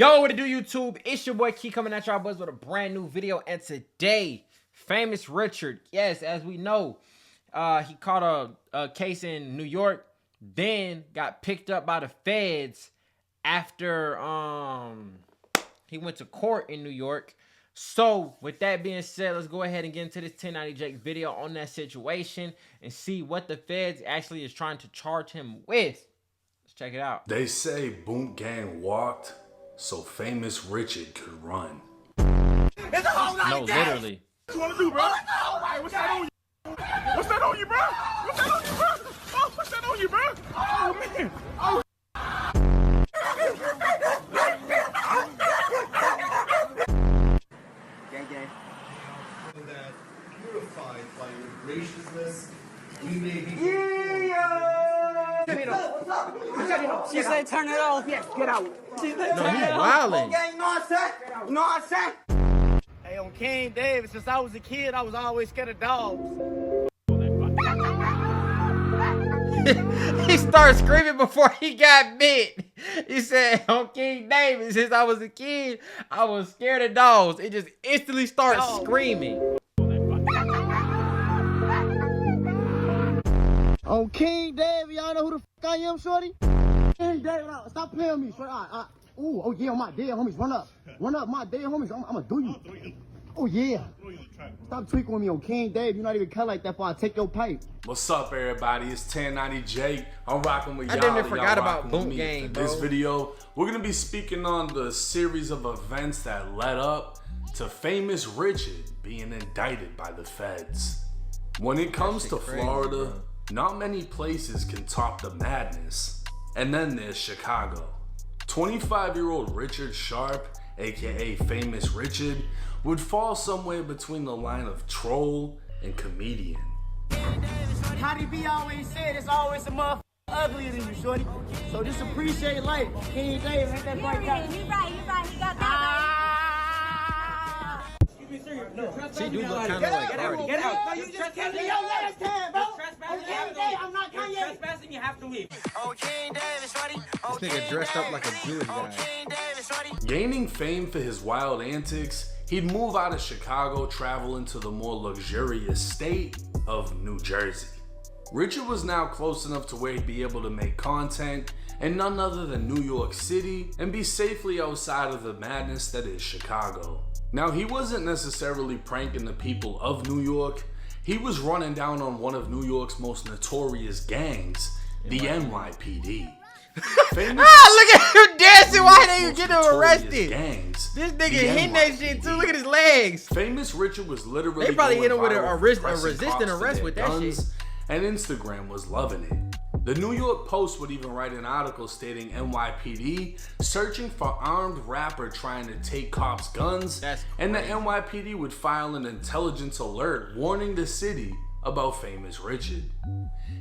Yo, what it do, YouTube? It's your boy Key coming at y'all boys with a brand new video. And today, Famous Richard, yes, as we know, he caught a case in New York, then got picked up by the feds after he went to court in New York. So with that being said, let's go ahead and get into this 1090 Jake video on that situation and see what the feds actually is trying to charge him with. Let's check it out. They say Boom Gang walked so Famous Richard could run. It's a whole lot No, of gas. literally. What you wanna do, bro? What's that on you? What's that on you, bro? What's that on you, bro? Oh, what's that on you, bro? Oh, man. Oh. Gang, gang. That purified by your graciousness, we may be. She said turn it off. Yes, get out. She said No, turn he's it off. wildin'. Gang, you know what I'm saying? You know what I'm saying? Hey, on King David, since I was a kid, I was always scared of dogs. He started screaming before he got bit. He said, on King David, since I was a kid, I was scared of dogs. It just instantly starts screaming. On King David, y'all know who the fuck I am, shorty? King David, stop playing with me, shorty. Ooh, oh yeah, on my dead homies, run up, my dead homies, I'm gonna do you. Oh yeah. Stop tweaking with me on King Dave. You're not even cut like that before I take your pipe. What's up, everybody? It's 1090 Jake. I'm rocking with I y'all. didn't forgot about Boom Gang, For bro. this video, we're gonna be speaking on the series of events that led up to Famous Richard being indicted by the feds. When it comes to crazy, Florida, bro. not many places can top the madness. And then there's Chicago. 25-year-old Richard Sharp, aka Famous Richard, would fall somewhere between the line of troll and comedian. Cardi B always said it's always a motherfucker uglier than you, shorty. So just appreciate life. King David, hit that right guy. He right. He got that She do look kind of like Cardi. Get out. No, you just killed me your last time, bro. On King David, I'm not Kanye. Trespassing, you have to leave. On King David, shorty. This nigga dressed up like a Jewish guy. King David, shorty. Gaining fame for his wild antics, he'd move out of Chicago, travel into the more luxurious state of New Jersey. Richard was now close enough to where he'd be able to make content in none other than New York City and be safely outside of the madness that is Chicago. Now, he wasn't necessarily pranking the people of New York. He was running down on one of New York's most notorious gangs, the NYPD. Look at him dancing while they Most get him notorious arrested. Gangs, This nigga the hitting that shit too. Look at his legs. Famous Richard was literally They probably going hit him with a viral for pressing resisting cops to arrest their with that guns, shit. And Instagram was loving it. The New York Post would even write an article stating NYPD searching for armed rapper trying to take cops' guns, That's and the crazy. NYPD would file an intelligence alert warning the city about Famous Richard.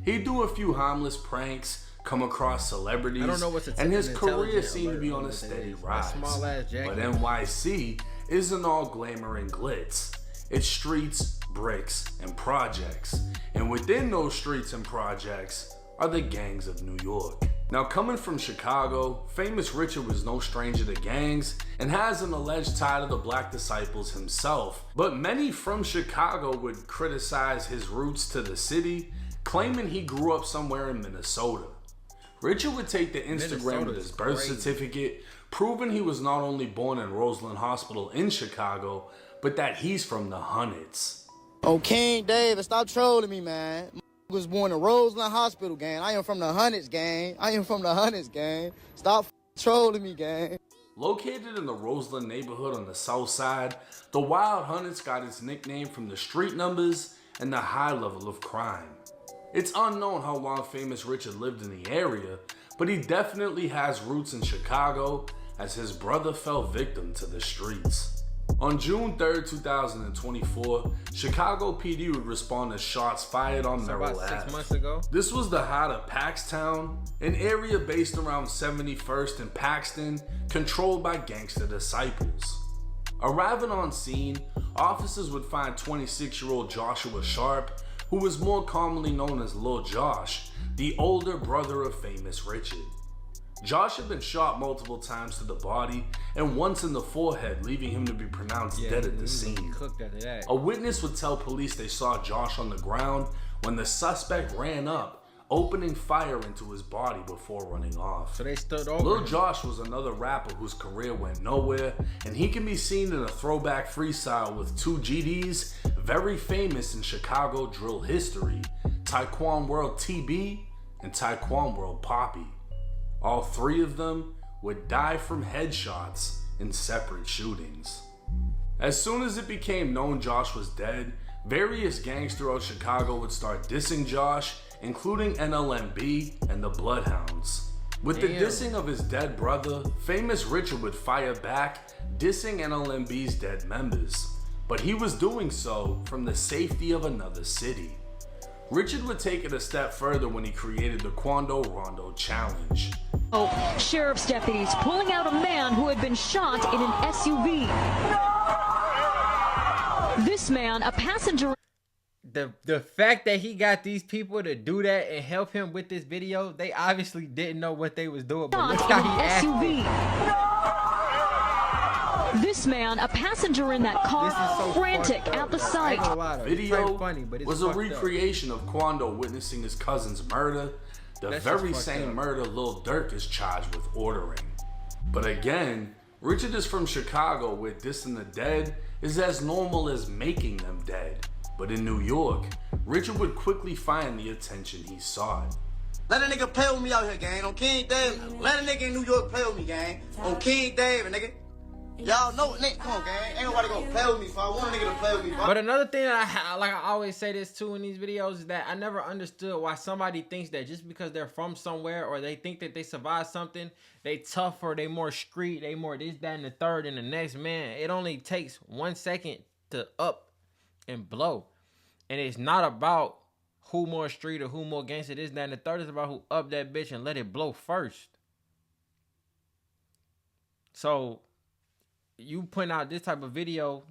He'd do a few harmless pranks, come across celebrities, I don't know what's a and his an career intelligent seemed to be alert, on a what that steady is. That rise. small-ass jacket. But NYC isn't all glamour and glitz. It's streets, bricks, and projects. And within those streets and projects are the gangs of New York. Now, coming from Chicago, Famous Richard was no stranger to gangs and has an alleged tie to the Black Disciples himself. But many from Chicago would criticize his roots to the city, claiming he grew up somewhere in Minnesota. Richard would take the Instagram of his birth certificate, proving he was not only born in Roseland Hospital in Chicago, but that he's from the Hunnits. On King David, stop trolling me, man. Was born in Roseland Hospital, gang. I am from the Hunnits, gang. Stop trolling me, gang. Located in the Roseland neighborhood on the south side, the Wild Hunnits got its nickname from the street numbers and the high level of crime. It's unknown how long Famous Richard lived in the area, but he definitely has roots in Chicago as his brother fell victim to the streets. On June 3rd, 2024, Chicago PD would respond to shots fired on Merrill About 6 Ave. months ago. This was the heart of Paxtown, an area based around 71st and Paxton, controlled by gangster disciples. Arriving on scene, officers would find 26-year-old Joshua Sharp, who was more commonly known as Lil Josh, the older brother of Famous Richard. Josh had been shot multiple times to the body and once in the forehead, leaving him to be pronounced dead at the scene. A witness would tell police they saw Josh on the ground when the suspect ran up, opening fire into his body before running off. So they stood over. Lil Josh was another rapper whose career went nowhere, and he can be seen in a throwback freestyle with 2 GDs very famous in Chicago drill history, Taekwon World TB and Taekwon World Poppy. All 3 of them would die from headshots in separate shootings. As soon as it became known Josh was dead, various gangs throughout Chicago would start dissing Josh, including NLMB and the Bloodhounds. With the dissing of his dead brother, Famous Richard would fire back, dissing NLMB's dead members. But he was doing so from the safety of another city. Richard would take it a step further when he created the Quando Rondo Challenge. Sheriff's deputies pulling out a man who had been shot in an SUV. This man, a passenger. The fact that he got these people to do that and help him with this video, they obviously didn't know what they was doing. But look how he acted. This man, a passenger in that car, so frantic at the sight. Video was a recreation of Quando witnessing his cousin's murder, the very same murder Lil Durk is charged with ordering. But again, Richard is from Chicago, where dissing the dead is as normal as making them dead. But in New York, Richard would quickly find the attention he sought. Let a nigga play with me out here, gang. On King David. Let a nigga in New York play with me, gang. On King David, nigga. Y'all know, nigga, come on, gang. Ain't nobody gonna play with me, so I want a nigga to play with me. But another thing that I always say this too in these videos is that I never understood why somebody thinks that just because they're from somewhere or they think that they survived something, they tougher, they more street, they more this, that, and the third, and the next man. It only takes 1 second to up and blow. And it's not about who more street or who more gangster, this, that, and the third. It's about who up that bitch and let it blow first. So you putting out this type of video,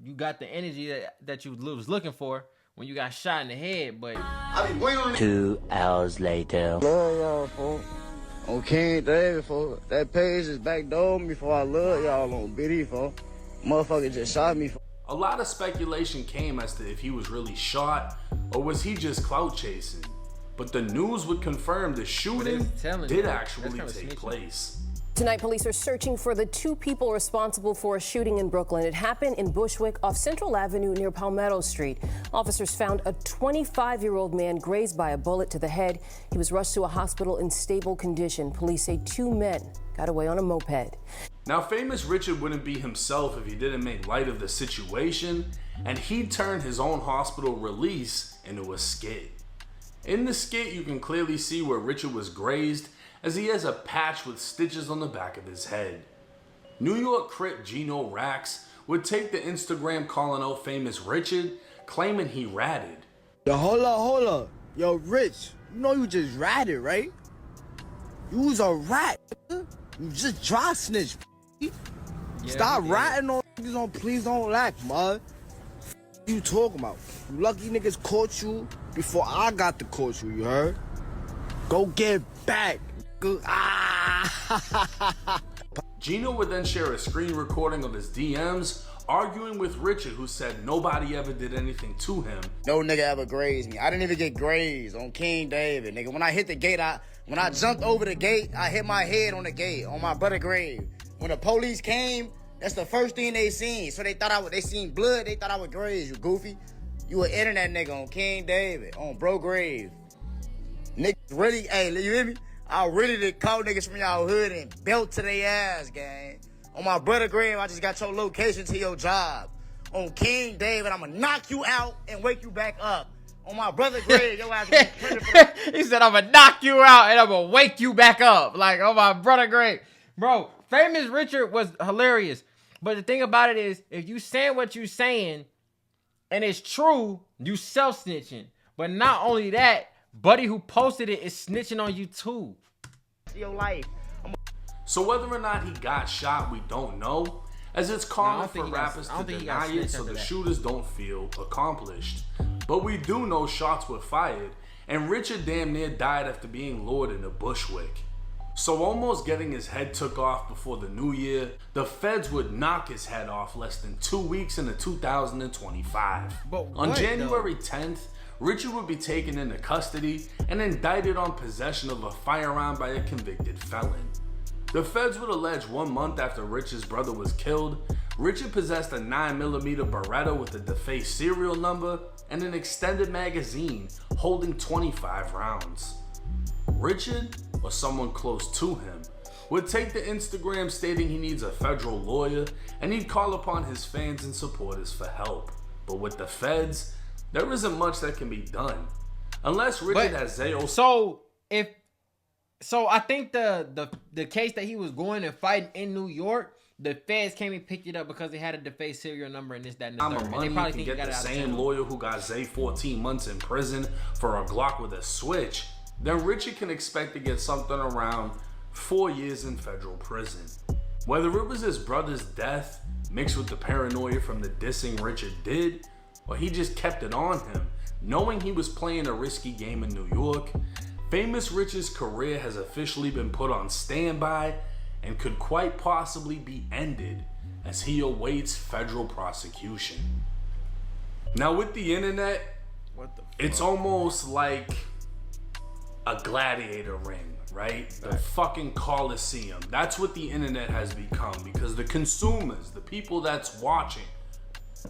you got the energy that you was looking for when you got shot in the head, but 2 hours later. Love y'all, folks. On King David, folks. That page is backdoored me for I love y'all on BD, folks. Motherfucker just shot me. A lot of speculation came as to if he was really shot or was he just clout chasing. But the news would confirm the shooting did actually take place. Tonight, police are searching for the 2 people responsible for a shooting in Brooklyn. It happened in Bushwick off Central Avenue near Palmetto Street. Officers found a 25-year-old man grazed by a bullet to the head. He was rushed to a hospital in stable condition. Police say 2 men got away on a moped. Now, Famous Richard wouldn't be himself if he didn't make light of the situation, and he turned his own hospital release into a skit. In the skit, you can clearly see where Richard was grazed, as he has a patch with stitches on the back of his head. New York Crip KeeReacts would take the Instagram calling out Famous Richard, claiming he ratted. Yo, hold up. Yo, Rich, you know you just ratted, right? You was a rat. You just dry snitch. Stop ratting on niggas on Please Don't Lack, mud. What you talking about? You lucky niggas caught you before I got to caught you, you heard? Go get back. Gino would then share a screen recording of his DMs arguing with Richard, who said nobody ever did anything to him. No nigga ever grazed me. I didn't even get grazed on King David, nigga. When I hit the gate, when I jumped over the gate, I hit my head on the gate, on my brother grave. When the police came, that's the first thing they seen. So they thought they seen blood, they thought I would graze, you goofy. You an internet nigga on King David, on bro grave. Niggas really, hey, you hear me? I really did call niggas from y'all hood and belt to their ass, gang. On my brother grave, I just got your location to your job. On King David, I'ma knock you out and wake you back up. On my brother grave, your ass gonna be printed for that. He said, I'ma knock you out and I'ma wake you back up. Like, on my brother grave. Bro, Famous Richard was hilarious. But the thing about it is, if you saying what you saying and it's true, you self-snitching. But not only that, buddy who posted it is snitching on you too. Your life. So whether or not he got shot, we don't know, as it's common for rappers to deny it so the shooters don't feel accomplished. But we do know shots were fired, and Richard damn near died after being lured into Bushwick. So almost getting his head took off before the new year, the feds would knock his head off less than 2 weeks into 2025. But on what, January 10th, Richard would be taken into custody and indicted on possession of a firearm by a convicted felon. The feds would allege 1 month after Richard's brother was killed, Richard possessed a 9mm Beretta with a defaced serial number and an extended magazine holding 25 rounds. Richard, or someone close to him, would take to Instagram stating he needs a federal lawyer and he'd call upon his fans and supporters for help. But with the feds, there isn't much that can be done. Unless Richard has Zayo. So I think the case that he was going and fighting in New York, the feds came and picked it up because they had a defaced serial number and this, that, and the third. Money, they probably can think get he got the it out same of town. lawyer who got Zay 14 months in prison for a Glock with a switch, then Richard can expect to get something around 4 years in federal prison. Whether it was his brother's death mixed with the paranoia from the dissing Richard did, or he just kept it on him, knowing he was playing a risky game in New York, Famous Richard's career has officially been put on standby and could quite possibly be ended as he awaits federal prosecution. Now with the internet, it's almost like a gladiator ring, right? The fucking Coliseum. That's what the internet has become, because the consumers, the people that's watching,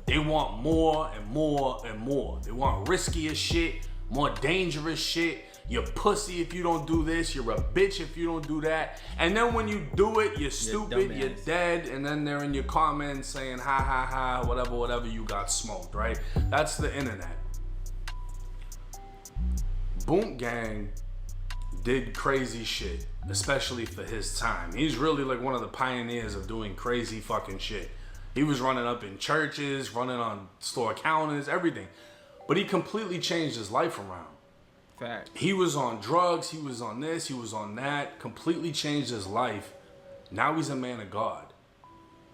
they want more and more and more. They want riskier shit, more dangerous shit. You're pussy if you don't do this. You're a bitch if you don't do that. And then when you do it, you're stupid, you're dead. And then they're in your comments saying, ha ha ha, whatever, whatever, you got smoked, right? That's the internet. Boom Gang did crazy shit, especially for his time. He's really like one of the pioneers of doing crazy fucking shit. He was running up in churches, running on store counters, everything. But he completely changed his life around. Fact. He was on drugs, he was on this, he was on that, completely changed his life. Now he's a man of God.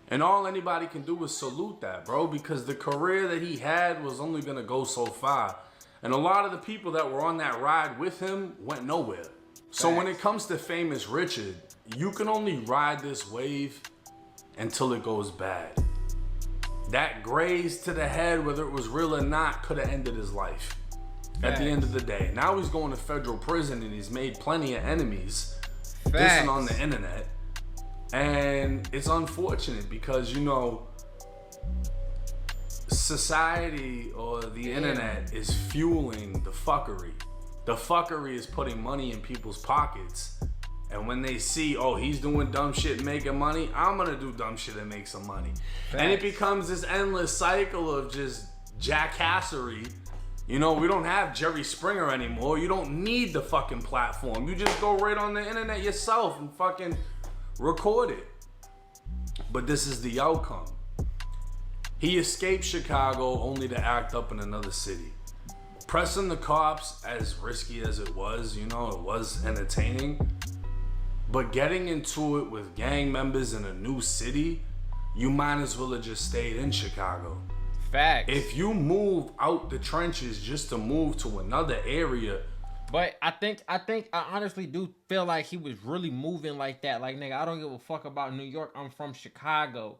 And all anybody can do is salute that, bro, because the career that he had was only gonna go so far. And a lot of the people that were on that ride with him went nowhere. So when it comes to Famous Richard, you can only ride this wave until it goes bad. That graze to the head, whether it was real or not, could have ended his life. At the end of the day. Now he's going to federal prison and he's made plenty of enemies dissing on the internet. And it's unfortunate because, you know, society or the internet is fueling the fuckery. The fuckery is putting money in people's pockets. And when they see, oh, he's doing dumb shit and making money, I'm gonna do dumb shit and make some money. And it becomes this endless cycle of just jackhassery. You know, we don't have Jerry Springer anymore. You don't need the fucking platform. You just go right on the internet yourself and fucking record it. But this is the outcome. He escaped Chicago only to act up in another city. Pressing the cops, as risky as it was, you know, it was entertaining. But getting into it with gang members in a new city, you might as well have just stayed in Chicago. Facts. If you move out the trenches just to move to another area. But I honestly do feel like he was really moving like that. Like, nigga, I don't give a fuck about New York. I'm from Chicago.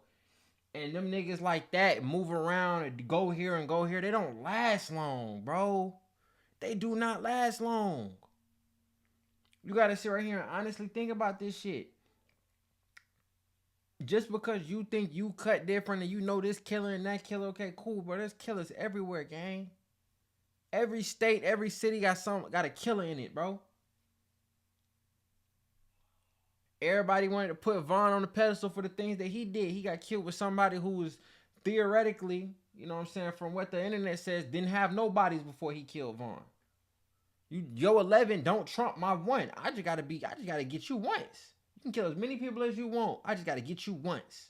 And them niggas like that move around and go here and go here. They don't last long, bro. They do not last long. You gotta sit right here and honestly think about this shit. Just because you think you cut different and you know this killer and that killer, okay, cool, bro. There's killers everywhere, gang. Every state, every city got a killer in it, bro. Everybody wanted to put Vaughn on the pedestal for the things that he did. He got killed with somebody who was theoretically, you know what I'm saying, from what the internet says, didn't have no bodies before he killed Vaughn. Your 11 don't trump my 1. I just gotta get you once. You can kill as many people as you want. I just gotta get you once.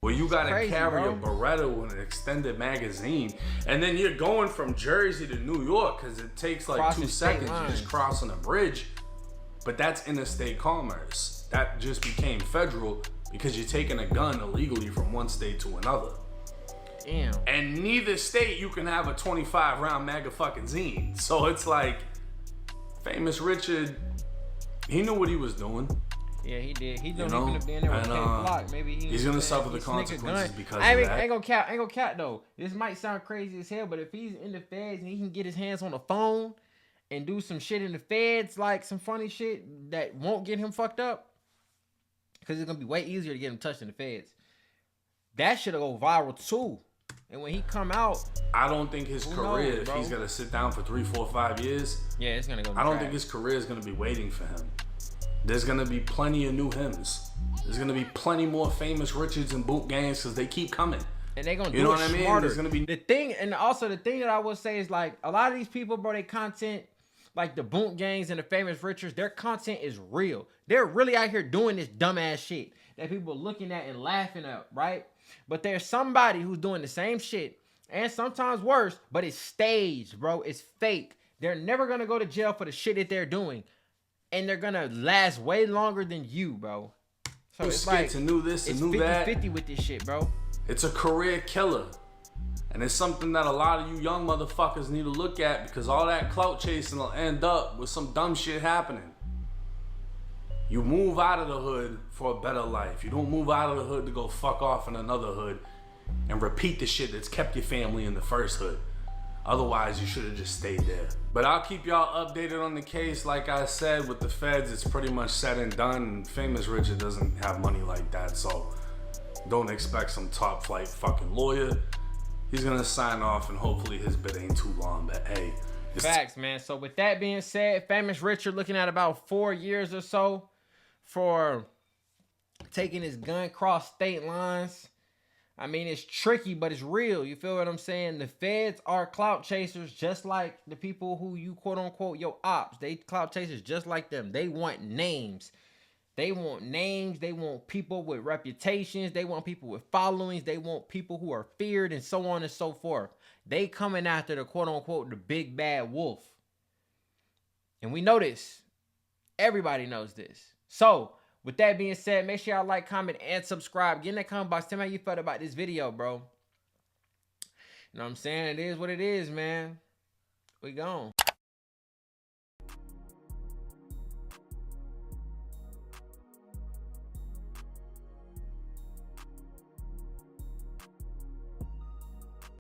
Well, you gotta carry bro. a Beretta with an extended magazine, and then you're going from Jersey to New York because it takes like Crossing 2 seconds lines. just crossing a bridge. But that's interstate commerce. That just became federal because you're taking a gun illegally from one state to another. Damn. And neither state you can have a 25 round mega fucking zine. So it's like, Famous Richard, He knew what he was doing. Yeah, he did. He knew he could have been there with K Block. Maybe he's gonna suffer the consequences because of that. Ain't gonna cap though. This might sound crazy as hell, but if he's in the feds and he can get his hands on the phone and do some shit in the feds, like some funny shit that won't get him fucked up, because it's gonna be way easier to get him touched in the feds. That shit'll go viral too. And when he come out, I don't think his career, if he's gonna sit down for 3, 4, 5 years, yeah, it's gonna go. I don't think his career is gonna be waiting for him. There's gonna be plenty of new hymns. There's gonna be plenty more famous Richards and boot gangs because they keep coming. And they're gonna do you know it what I mean? smarter. There's gonna be the thing, and also the thing that I will say is like a lot of these people, bro, they content, like the boot gangs and the famous Richards, their content is real. They're really out here doing this dumbass shit that people are looking at and laughing at, right? But there's somebody who's doing the same shit and sometimes worse, but it's staged, bro. It's fake. They're never gonna go to jail for the shit that they're doing. And they're gonna last way longer than you, bro. So it's like to do this and it's do that. 50-50 with this shit, bro. It's a career killer. And it's something that a lot of you young motherfuckers need to look at, because all that clout chasing will end up with some dumb shit happening. You move out of the hood for a better life. You don't move out of the hood to go fuck off in another hood and repeat the shit that's kept your family in the first hood. Otherwise, you should have just stayed there. But I'll keep y'all updated on the case. Like I said, with the feds, it's pretty much said and done. And famous Richard doesn't have money like that, so don't expect some top flight fucking lawyer. He's gonna sign off and hopefully his bid ain't too long, but hey. Facts, man. So with that being said, famous Richard looking at about 4 years or so for taking his gun cross state lines. I mean, it's tricky, but it's real. You feel what I'm saying? The feds are clout chasers, just like the people who you quote unquote your ops. They clout chasers just like them. They want names. They want names. They want people with reputations. They want people with followings. They want people who are feared and so on and so forth. They coming after the quote unquote the big bad wolf. And we know this. Everybody knows this. So with that being said, make sure y'all like, comment, and subscribe. Get in that comment box. Tell me how you felt about this video, bro. You know what I'm saying? It is what it is, man. We gone.